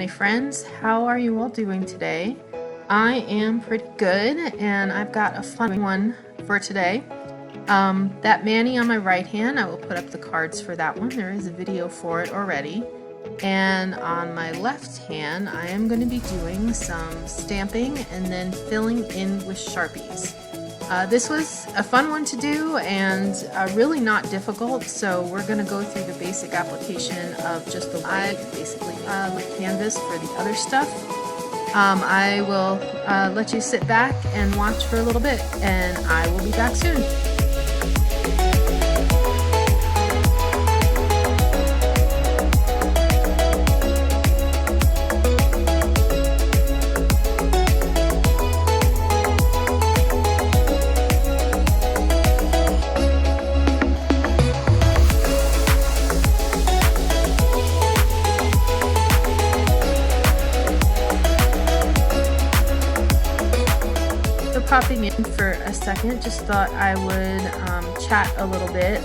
Honey friends, how are you all doing today? I am pretty good, and I've got a fun one for today. That Manny on my right hand, I will put up the cards for that one. There is a video for it already. And on my left hand, I am going to be doing some stamping and then filling in with Sharpies. This was a fun one to do and really not difficult, so we're going to go through the basic application of just the white, basically my canvas for the other stuff. I will let you sit back and watch for a little bit, and I will be back soon. Popping in for a second, just thought I would chat a little bit.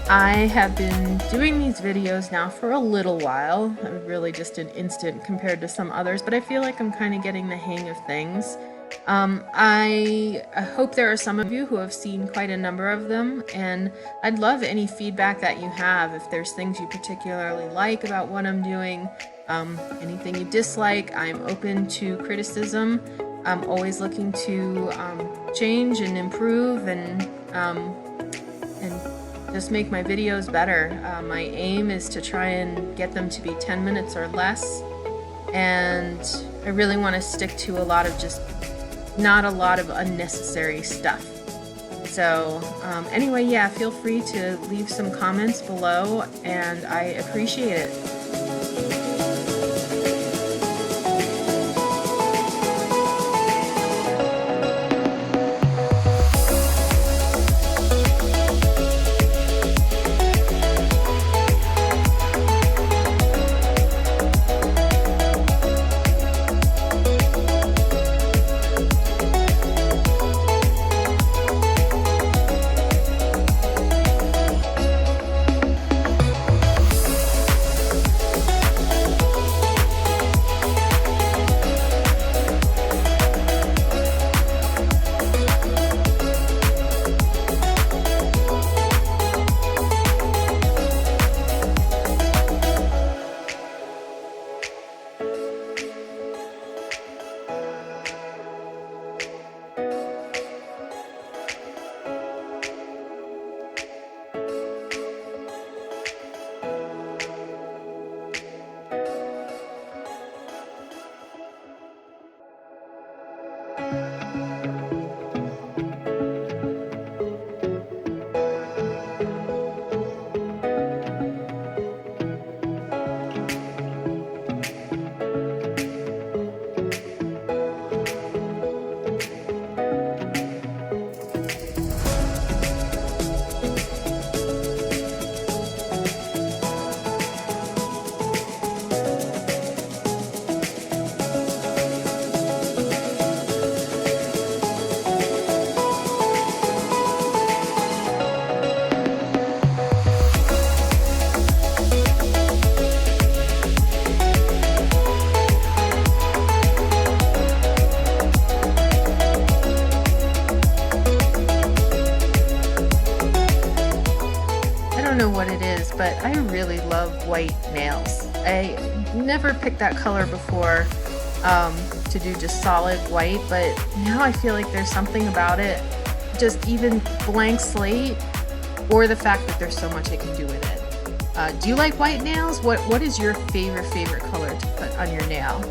I have been doing these videos now for a little while. I'm really just an instant compared to some others, but I feel like I'm kind of getting the hang of things. I hope there are some of you who have seen quite a number of them, and I'd love any feedback that you have. If there's things you particularly like about what I'm doing, anything you dislike, I'm open to criticism. I'm always looking to change and improve and just make my videos better. My aim is to try and get them to be 10 minutes or less, and I really want to stick to a lot of not a lot of unnecessary stuff. So anyway, yeah, feel free to leave some comments below, and I appreciate it. What it is, but I really love white nails. I never picked that color before to do just solid white, but now I feel like there's something about it, just even blank slate, or the fact that there's so much I can do with it. Do you like white nails? What is your favorite color to put on your nail?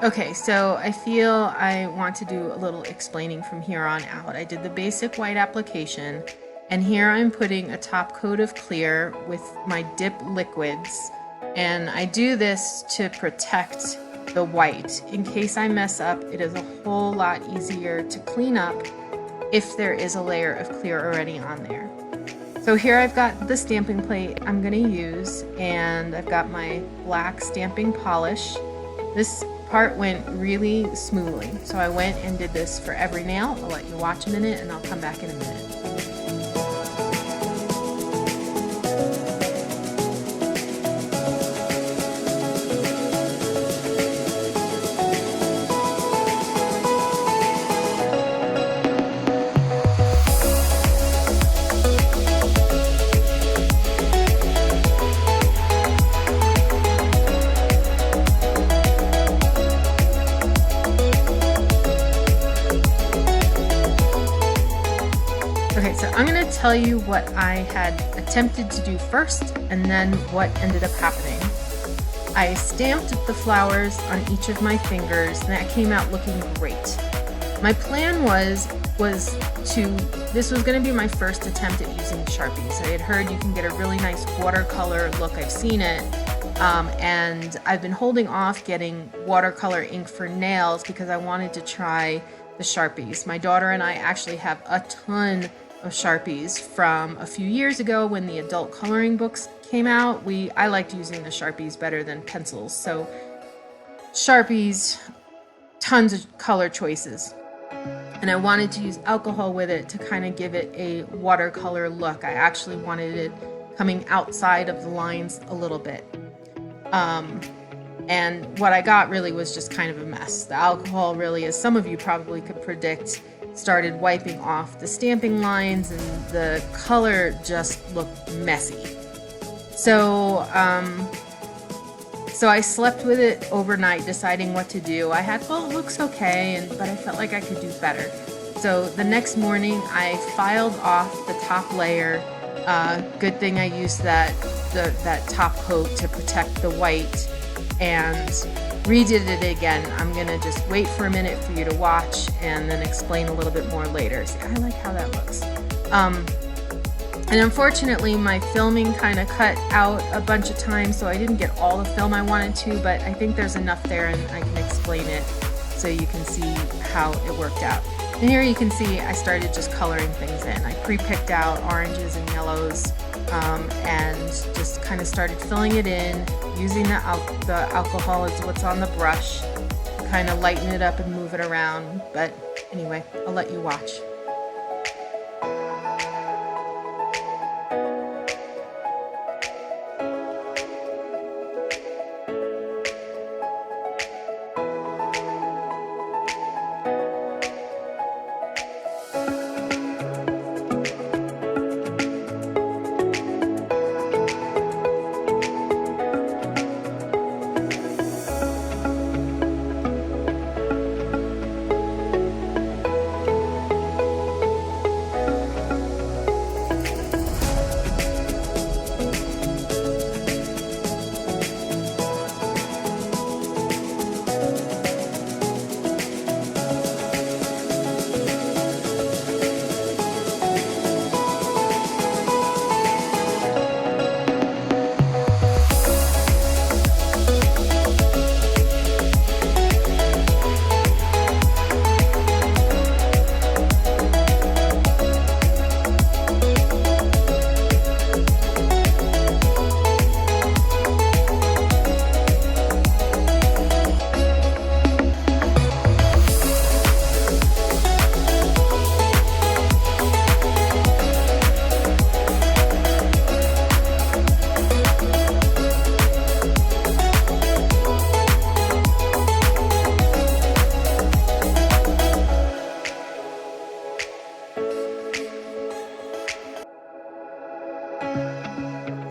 Okay, so I feel I want to do a little explaining from here on out. I did the basic white application, and here I'm putting a top coat of clear with my dip liquids, and I do this to protect the white. In case I mess up, it is a whole lot easier to clean up if there is a layer of clear already on there. So here I've got the stamping plate I'm going to use, and I've got my black stamping polish. This part went really smoothly, so I went and did this for every nail. I'll let you watch a minute and I'll come back in a minute. tell you what I had attempted to do first and then what ended up happening. I stamped the flowers on each of my fingers and that came out looking great. My plan was this was going to be my first attempt at using Sharpies. I had heard you can get a really nice watercolor look. I've seen it. And I've been holding off getting watercolor ink for nails because I wanted to try the Sharpies. My daughter and I actually have a ton of Sharpies from a few years ago when the adult coloring books came out. I liked using the Sharpies better than pencils. So Sharpies, tons of color choices. And I wanted to use alcohol with it to kind of give it a watercolor look. I actually wanted it coming outside of the lines a little bit. And what I got really was just kind of a mess. The alcohol really, as some of you probably could predict, started wiping off the stamping lines and the color just looked messy. So I slept with it overnight deciding what to do. I had, well, it looks okay, but I felt like I could do better. So the next morning I filed off the top layer. Good thing I used that top coat to protect the white and redid it again. I'm gonna just wait for a minute for you to watch and then explain a little bit more later. See, I like how that looks. And unfortunately my filming kind of cut out a bunch of times, so I didn't get all the film I wanted to, but I think there's enough there and I can explain it so you can see how it worked out. And here you can see I started just coloring things in. I pre-picked out oranges and yellows and just kind of started filling it in, using the alcohol as what's on the brush, kind of lighten it up and move it around. But anyway, I'll let you watch.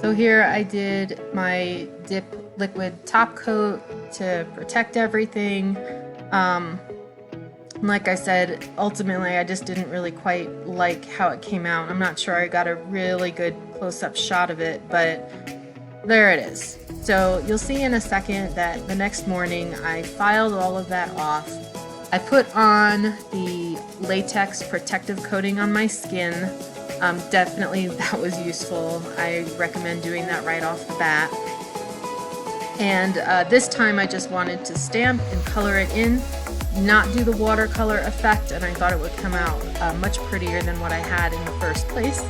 So here I did my dip liquid top coat to protect everything. Like I said, ultimately I just didn't really quite like how it came out. I'm not sure I got a really good close-up shot of it, but there it is. So you'll see in a second that the next morning I filed all of that off. I put on the latex protective coating on my skin. Definitely that was useful. I recommend doing that right off the bat. And this time I just wanted to stamp and color it in, not do the watercolor effect, and I thought it would come out much prettier than what I had in the first place.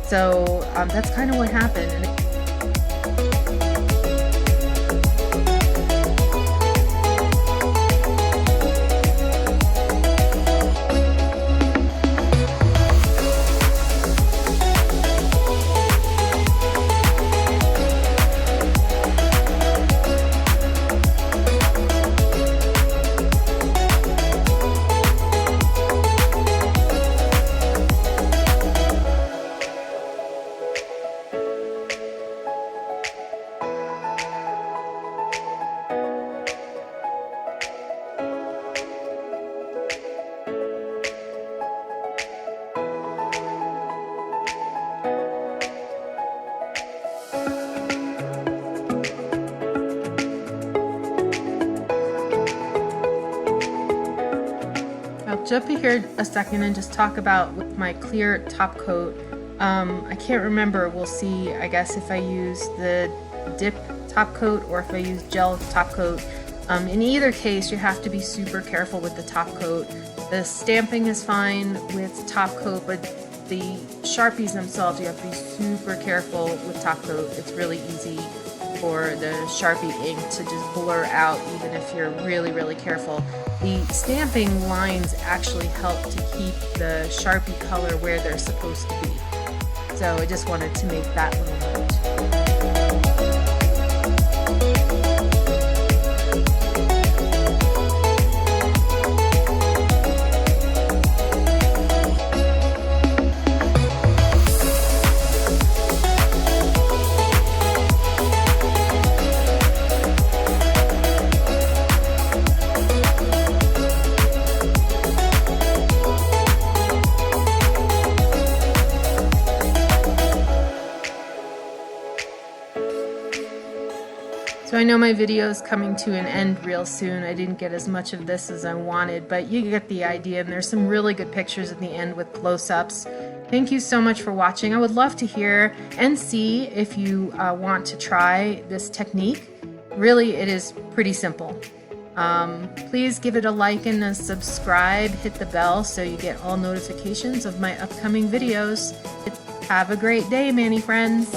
So that's kind of what happened. I'll jump in here a second and just talk about with my clear top coat. I can't remember, we'll see, I guess, if I use the dip top coat or if I use gel top coat. In either case, you have to be super careful with the top coat. The stamping is fine with top coat, but the Sharpies themselves, you have to be super careful with top coat. It's really easy for the Sharpie ink to just blur out even if you're really, really careful. The stamping lines actually help to keep the Sharpie color where they're supposed to be. So I just wanted to make that little note. So I know my video is coming to an end real soon. I didn't get as much of this as I wanted, but you get the idea, and there's some really good pictures at the end with close-ups. Thank you so much for watching. I would love to hear and see if you want to try this technique. Really, it is pretty simple. Please give it a like and a subscribe. Hit the bell so you get all notifications of my upcoming videos. Have a great day, Manny friends.